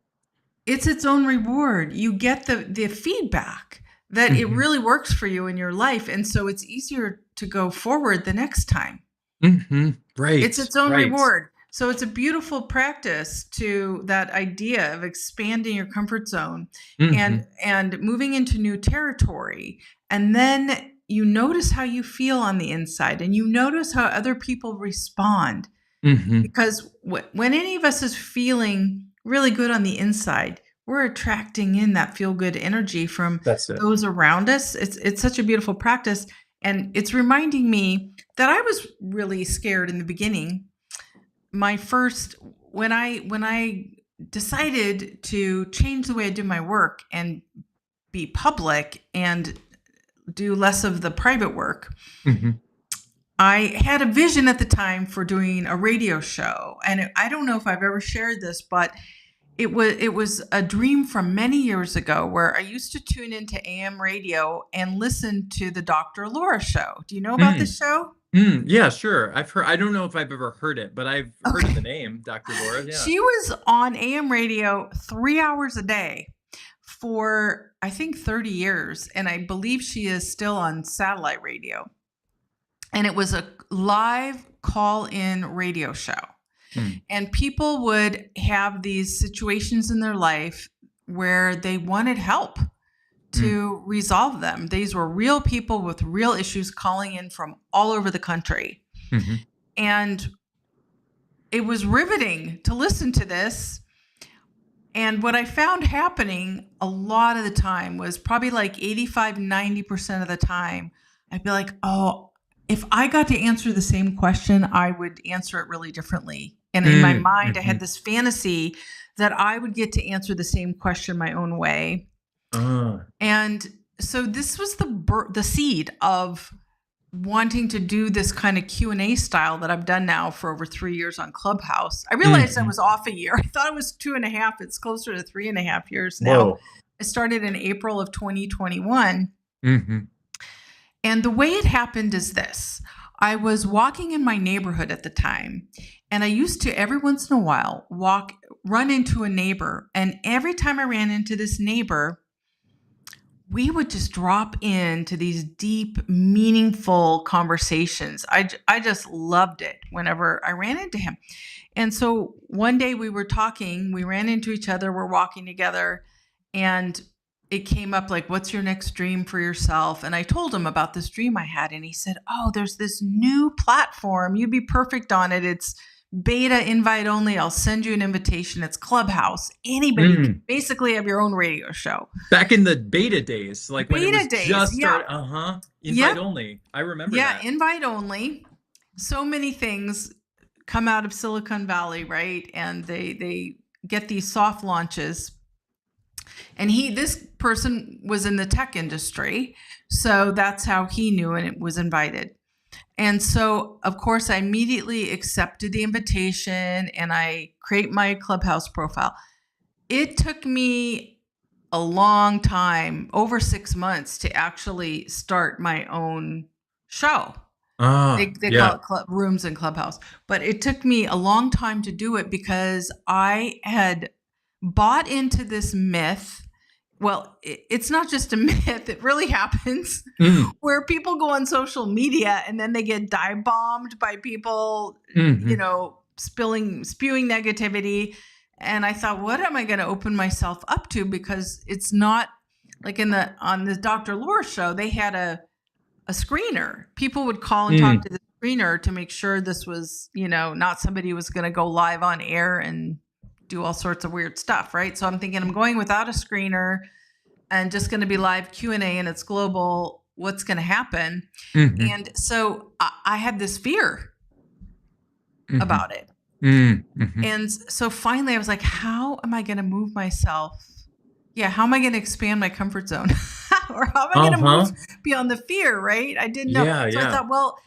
it's its own reward. You get the feedback that it Mhm. really works for you in your life, and so it's easier to go forward the next time. Mhm. It's Right. its own Right. reward. So it's a beautiful practice to that idea of expanding your comfort zone Mhm. and moving into new territory. And then you notice how you feel on the inside and you notice how other people respond. Mhm. Because when any of us is feeling really good on the inside, we're attracting in that feel good energy from That's it. those around us. It's such a beautiful practice, and it's reminding me that I was really scared in the beginning. My first when I decided to change the way I do my work and be public and do less of the private work, Mhm. I had a vision at the time for doing a radio show, and I don't know if I've ever shared this, but it was a dream from many years ago where I used to tune into AM radio and listen to the Dr. Laura show. Do you know about Mm. this show? Yeah, sure. I don't know if I've ever heard it, but I've heard of the Okay. name Dr. Laura. Yeah. She was on AM radio 3 hours a day for I think 30 years, and I believe she is still on satellite radio. And it was a live call-in radio show. Mm. And people would have these situations in their life where they wanted help Mm. to resolve them. These were real people with real issues calling in from all over the country. Mhm. And it was riveting to listen to this. And what I found happening a lot of the time was probably like 85-90% of the time, I'd be like, oh, if I got to answer the same question, I would answer it really differently. And in my mind, I had Mhm. this fantasy that I would get to answer the same question my own way. Ah. And so this was the seed of wanting to do this kind of Q&A style that I've done now for over 3 years on Clubhouse. I realized I Mhm. was off a year. I thought it was 2.5. It's closer to 3.5 years now. Whoa. I started in April of 2021. Mhm. And the way it happened is this. I was walking in my neighborhood at the time, and I used to every once in a while run into a neighbor. And every time I ran into this neighbor, we would just drop into these deep, meaningful conversations. I just loved it whenever I ran into him. And so one day we were talking, we ran into each other, we're walking together, and it came up like, what's your next dream for yourself? And I told him about this dream I had, and he said, oh, there's this new platform. You'd be perfect on it. It's beta invite only. I'll send you an invitation. It's Clubhouse. Anybody can Mm. basically have your own radio show. Back in the beta days, like when it Beta was days. just Yeah. started. Invite Yep. only. I remember Yeah. that. Invite only. So many things come out of Silicon Valley, right? And they get these soft launches. And this person was in the tech industry. So that's how he knew and it was invited. And so, of course, I immediately accepted the invitation and I create my Clubhouse profile. It took me a long time, over 6 months, to actually start my own show. They call Yeah. it rooms in Clubhouse. But it took me a long time to do it because I had bought into this myth. Well, it's not just a myth, it really happens, Mm. where people go on social media and then they get dive bombed by people, Mhm. spewing negativity. And I thought, what am I going to open myself up to? Because it's not like on the Dr. Laura show, they had a screener. People would call and talk to the screener to make sure this was, not somebody who was going to go live on air and do all sorts of weird stuff, right? So I'm thinking I'm going without a screener and just going to be live Q&A, and it's global. What's going to happen? Mm-hmm. And so I had this fear about it. Mm-hmm. And so finally I was like, how am I going to move myself? Yeah. How am I going to expand my comfort zone? Or how am I going to move beyond the fear? Right. I didn't know. I thought, well,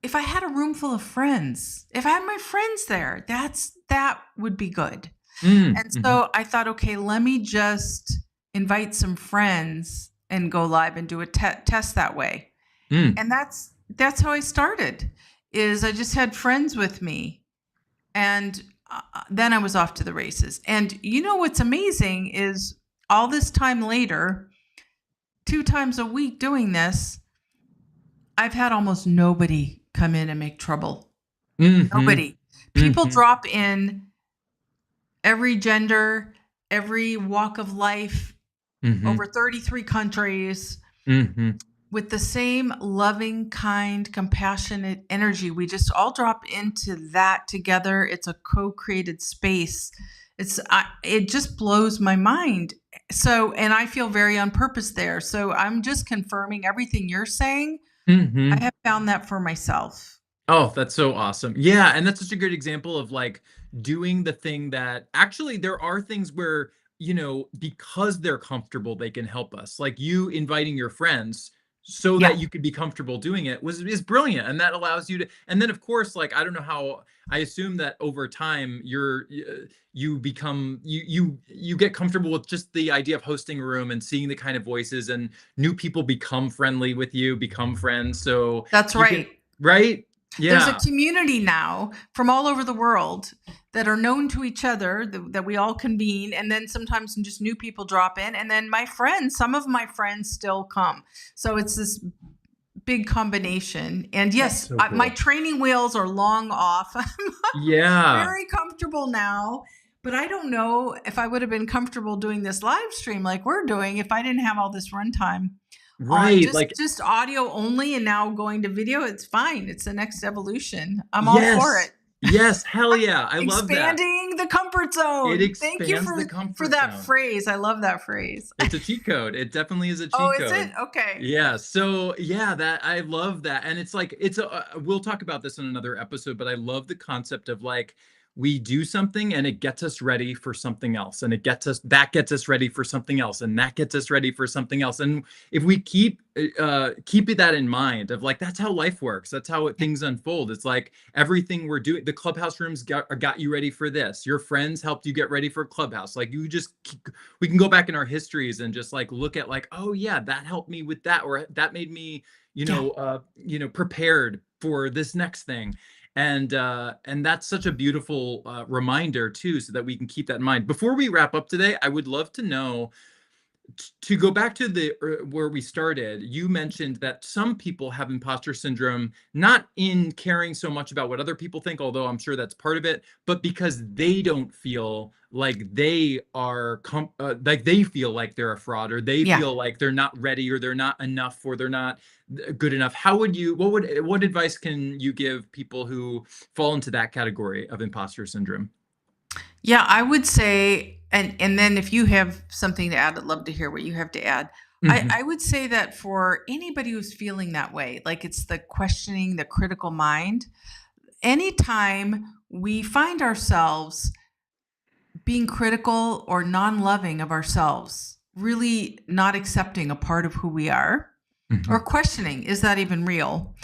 if I had a room full of friends, if I had my friends there, that would be good. And so I thought, okay, let me just invite some friends and go live and do a test that way. And that's how I started, is I just had friends with me. And then I was off to the races. And what's amazing is all this time later, 2 times a week doing this, I've had almost nobody come in and make trouble. Nobody. People drop in, every gender, every walk of life, over 33 countries, with the same loving, kind, compassionate energy. We just all drop into that together. It's a co-created space. It just blows my mind. So, and I feel very on purpose there. So I'm just confirming everything you're saying. I have found that for myself. Oh, that's so awesome. Yeah. And that's such a good example of like doing the thing that actually there are things where, because they're comfortable, they can help us. Like you inviting your friends so that you could be comfortable doing it is brilliant. And that allows you to, and then of course, like, I don't know how, I assume that over time you get comfortable with just the idea of hosting a room and seeing the kind of voices, and new people become friendly with you, become friends. So that's right. Right? Yeah. There's a community now from all over the world that are known to each other, that we all convene. And then sometimes just new people drop in. And then some of my friends still come. So it's this big combination. And yes, so cool. My training wheels are long off. I'm very comfortable now. But I don't know if I would have been comfortable doing this live stream like we're doing if I didn't have all this runtime. Right. Just audio only, and now going to video. It's fine. It's the next evolution. I'm all for it. Yes. Hell yeah. I love that. Expanding the comfort zone. It expands Thank you for that phrase. I love that phrase. It's a cheat code. It definitely is a cheat code. Oh, is it? Okay. Yeah. So that I love that. And it's like, we'll talk about this in another episode, but I love the concept of like, we do something and it gets us ready for something else, and that gets us ready for something else, and that gets us ready for something else. And if we keep that in mind, of like, that's how life works, that's how things unfold. It's like everything we're doing, the Clubhouse rooms got you ready for this, your friends helped you get ready for Clubhouse. Like we can go back in our histories and just like look at like, oh yeah, that helped me with that, or that made me prepared for this next thing. And that's such a beautiful reminder too, so that we can keep that in mind. Before we wrap up today, I would love to know, to go back to where we started. You mentioned that some people have imposter syndrome, not in caring so much about what other people think, although I'm sure that's part of it, but because they don't feel like they are like they feel like they're a fraud, or they feel like they're not ready, or they're not enough, or they're not good enough. What advice can you give people who fall into that category of imposter syndrome? Yeah, I would say, and then if you have something to add, I'd love to hear what you have to add. I would say that for anybody who's feeling that way, like it's the questioning, the critical mind, anytime we find ourselves being critical or non-loving of ourselves, really not accepting a part of who we are, or questioning, is that even real?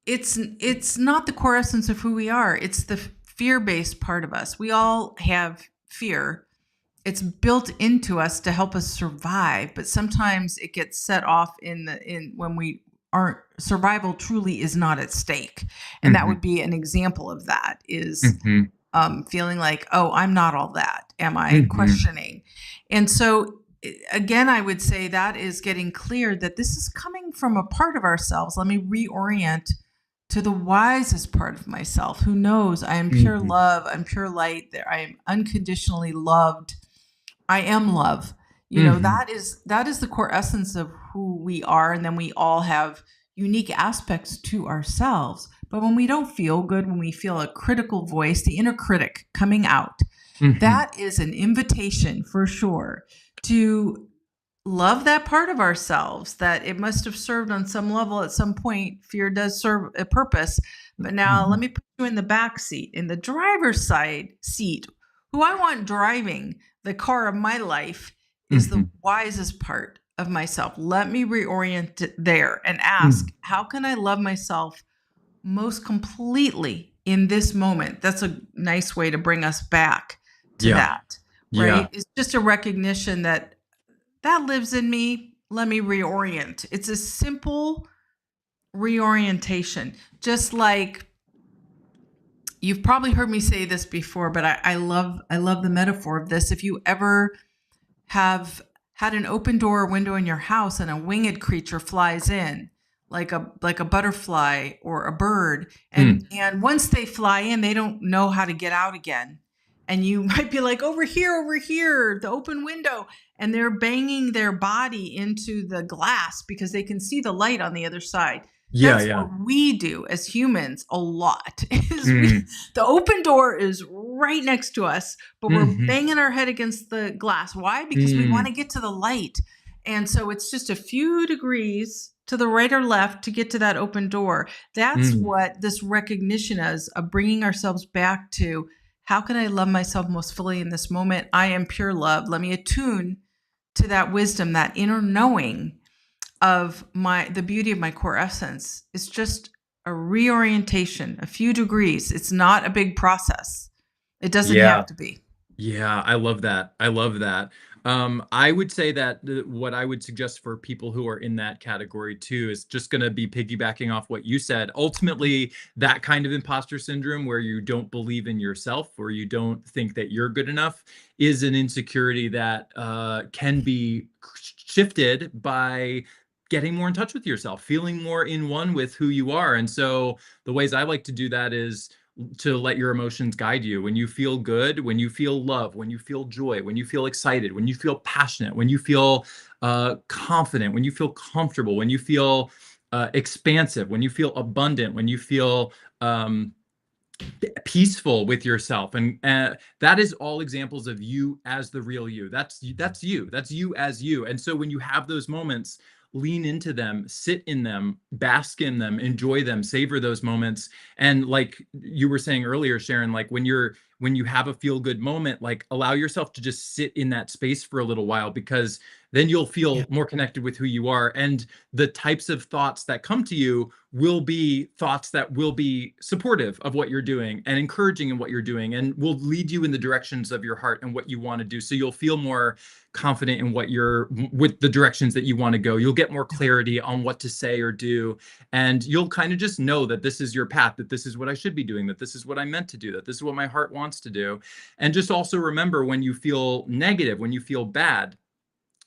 It's not the core essence of who we are. It's the fear-based part of us. We all have fear. It's built into us to help us survive, but sometimes it gets set off when we aren't, survival truly is not at stake. And that would be an example of that, is feeling like, oh, I'm not all that. Am I questioning? And so again, I would say that is getting clear that this is coming from a part of ourselves. Let me reorient to the wisest part of myself, who knows I am pure Mhm. love, I'm pure light, that I am unconditionally loved. I am love. Mhm. That is the core essence of who we are, and then we all have unique aspects to ourselves. But when we don't feel good, when we feel a critical voice, the inner critic coming out, Mhm. that is an invitation for sure to love that part of ourselves, that it must have served on some level at some point. Fear does serve a purpose. But now let Mhm. me put you in the back seat, in the driver's side seat. Who I want driving the car of my life is the Mhm. wisest part of myself. Let me reorient it there and ask, Mhm. how can I love myself most completely in this moment? That's a nice way to bring us back to Yeah. that, Yeah. right? It's just a recognition that lives in me. Let me reorient. It's a simple reorientation. Just like you've probably heard me say this before, but I love the metaphor of this. If you ever have had an open door or window in your house and a winged creature flies in, like a butterfly or a bird, Mm. and once they fly in, they don't know how to get out again. And you might be like, over here, the open window, and they're banging their body into the glass because they can see the light on the other side. Yeah, That's yeah. what we do as humans a lot. Is we Mm. The open door is right next to us, but we're Mhm. banging our head against the glass. Why? Because we want Mm. to get to the light. And so it's just a few degrees to the right or left to get to that open door. That's Mm. what this recognition is, of bringing ourselves back to, how can I love myself most fully in this moment? I am pure love. Let me attune to that wisdom, that inner knowing of the beauty of my core essence. It's just a reorientation, a few degrees. It's not a big process. It doesn't Yeah. have to be. Yeah, I love that. I love that. I would say that what I would suggest for people who are in that category too is just going to be piggybacking off what you said. Ultimately, that kind of imposter syndrome where you don't believe in yourself or you don't think that you're good enough is an insecurity that can be shifted by getting more in touch with yourself, feeling more in one with who you are. And so the ways I like to do that is to let your emotions guide you. When you feel good, when you feel love, when you feel joy, when you feel excited, when you feel passionate, when you feel confident, when you feel comfortable, when you feel expansive, when you feel abundant, when you feel um, peaceful with yourself, and that is all examples of you as the real you. That's you. That's you as you. And so when you have those moments, lean into them, sit in them, bask in them, enjoy them, savor those moments. And like you were saying earlier, Sharon, like when you have a feel good moment, like allow yourself to just sit in that space for a little while, because then you'll Yeah. feel more connected with who you are, and the types of thoughts that come to you will be thoughts that will be supportive of what you're doing and encouraging in what you're doing, and will lead you in the directions of your heart and what you want to do. So you'll feel more confident in what you're with the directions that you want to go. You'll get more clarity on what to say or do, and you'll kind of just know that this is your path, that this is what I should be doing, that this is what I meant to do, that this is what my heart wants to do. And just also remember, when you feel negative, when you feel bad,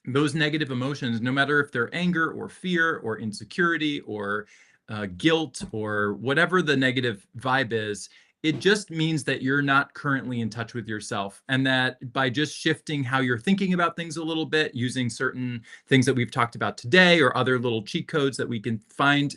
those negative emotions, no matter if they're anger or fear or insecurity or guilt or whatever the negative vibe is, it just means that you're not currently in touch with yourself. And that by just shifting how you're thinking about things a little bit, using certain things that we've talked about today or other little cheat codes that we can find,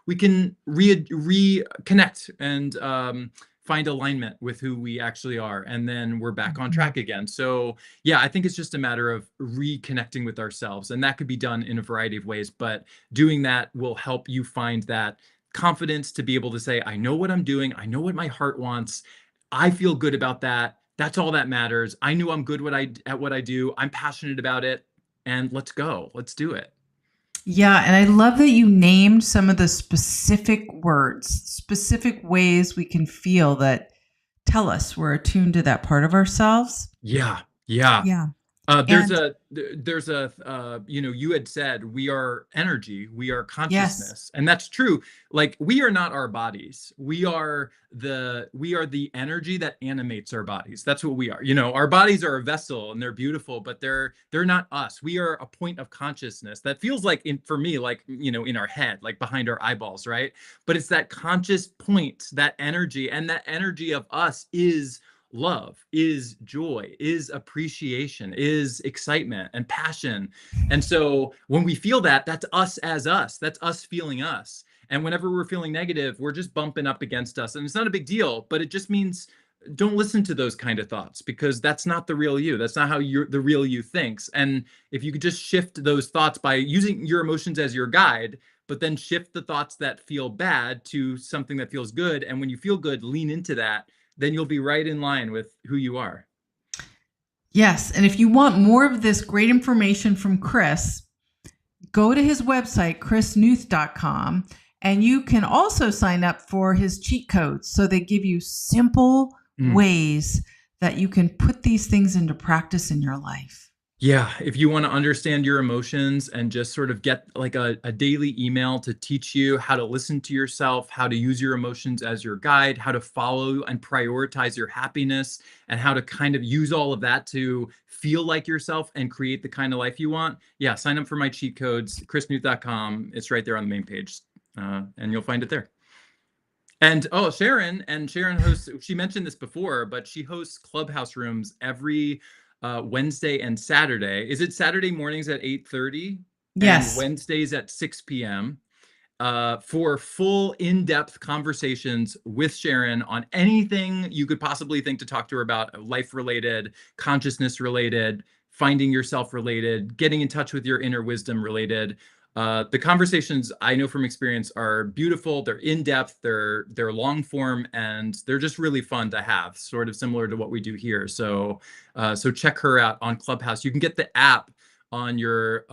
we can reconnect and find alignment with who we actually are. And then we're back on Mhm. track again. So yeah, I think it's just a matter of reconnecting with ourselves. And that could be done in a variety of ways, but doing that will help you find that confidence to be able to say, I know what I'm doing. I know what my heart wants. I feel good about that. That's all that matters. I knew I'm good at what I do. I'm passionate about it. And let's go. Let's do it. Yeah, and I love that you named some of the specific words, specific ways we can feel that tell us we're attuned to that part of ourselves. Yeah. Yeah. Yeah. There's And a you had said we are energy, we are yes, consciousness, and that's true. Like we are not our bodies. We are the energy that animates our bodies. That's what we are. Our bodies are a vessel and they're beautiful, but they're not us. We are a point of consciousness that feels like for me, like in our head, like behind our eyeballs, right? But it's that conscious point, that energy, and that energy of us is love, is joy, is appreciation, is excitement and passion. And so when we feel that, that's us as us. That's us feeling us. And whenever we're feeling negative, we're just bumping up against us. And it's not a big deal, but it just means don't listen to those kind of thoughts because that's not the real you. That's not how the real you thinks. And if you could just shift those thoughts by using your emotions as your guide, but then shift the thoughts that feel bad to something that feels good. And when you feel good, lean into that, then you'll be right in line with who you are. yes. And if you want more of this great information from Chris, go to his website, chrisnewth.com, and you can also sign up for his cheat codes. So they give you simple ways that you can put these things into practice in your life. Yeah, if you want to understand your emotions and just sort of get like a daily email to teach you how to listen to yourself, how to use your emotions as your guide, how to follow and prioritize your happiness, and how to kind of use all of that to feel like yourself and create the kind of life you want. Yeah, sign up for my cheat codes, chrisnewth.com. It's right there on the main page, and you'll find it there. And Sharon hosts, she mentioned this before, but she hosts Clubhouse rooms every Wednesday and Saturday. Is it Saturday mornings at 8:30? Yes. And Wednesdays at 6 p.m. For full in-depth conversations with Sharon on anything you could possibly think to talk to her about, life-related, consciousness-related, finding yourself-related, getting in touch with your inner wisdom-related. The conversations I know from experience are beautiful. They're in depth, they're long form, and they're just really fun to have, sort of similar to what we do here. So check her out on Clubhouse. You can get the app on your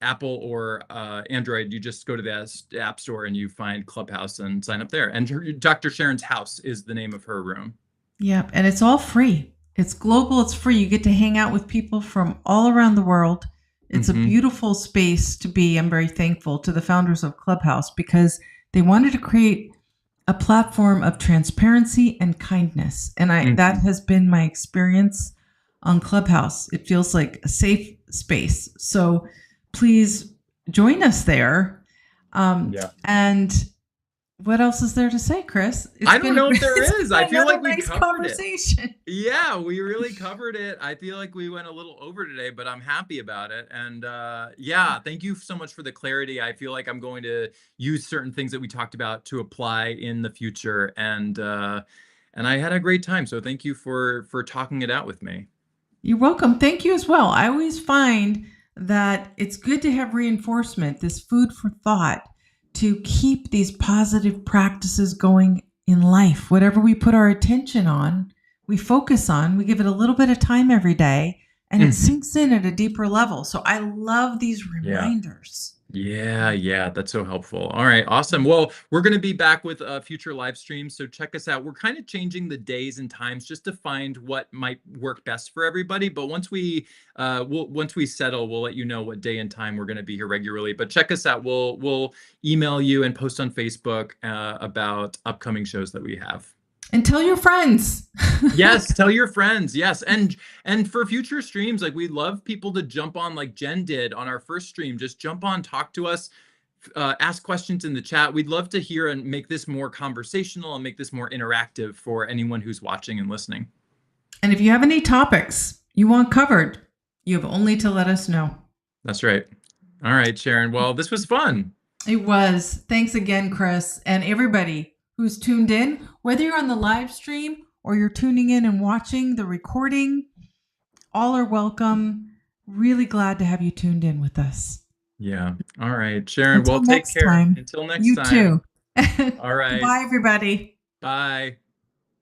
Apple or Android. You just go to the App Store and you find Clubhouse and sign up there. And Dr. Sharon's House is the name of her room. Yep, and it's all free. It's global, it's free. You get to hang out with people from all around the world. It's a beautiful space to be. I'm very thankful to the founders of Clubhouse because they wanted to create a platform of transparency and kindness. And that has been my experience on Clubhouse. It feels like a safe space. So please join us there. And what else is there to say, Chris? I don't know if there is. I feel like we nice covered conversation. it. Yeah, we really covered it. I feel like we went a little over today, but I'm happy about it. And yeah, thank you so much for the clarity. I feel like I'm going to use certain things that we talked about to apply in the future. And I had a great time. So thank you for talking it out with me. You're welcome. Thank you as well. I always find that it's good to have reinforcement, this food for thought, to keep these positive practices going in life. Whatever we put our attention on, we focus on, we give it a little bit of time every day, and it sinks in at a deeper level. So I love these reminders. Yeah, that's so helpful. All right, awesome. Well, we're going to be back with future live streams, so check us out. We're kind of changing the days and times just to find what might work best for everybody. But once we settle, we'll let you know what day and time we're going to be here regularly. But check us out. We'll email you and post on Facebook about upcoming shows that we have. And tell your friends. Yes, tell your friends. Yes. And for future streams, like we'd love people to jump on like Jen did on our first stream. Just jump on, talk to us, ask questions in the chat. We'd love to hear and make this more conversational and make this more interactive for anyone who's watching and listening. And if you have any topics you want covered, you have only to let us know. That's right. All right, Sharon. Well, this was fun. It was. Thanks again, Chris, and everybody who's tuned in, whether you're on the live stream or you're tuning in and watching the recording, all are welcome. Really glad to have you tuned in with us. Yeah. All right, Sharon. Well, take care. Until next time. You too. All right. Bye, everybody. Bye.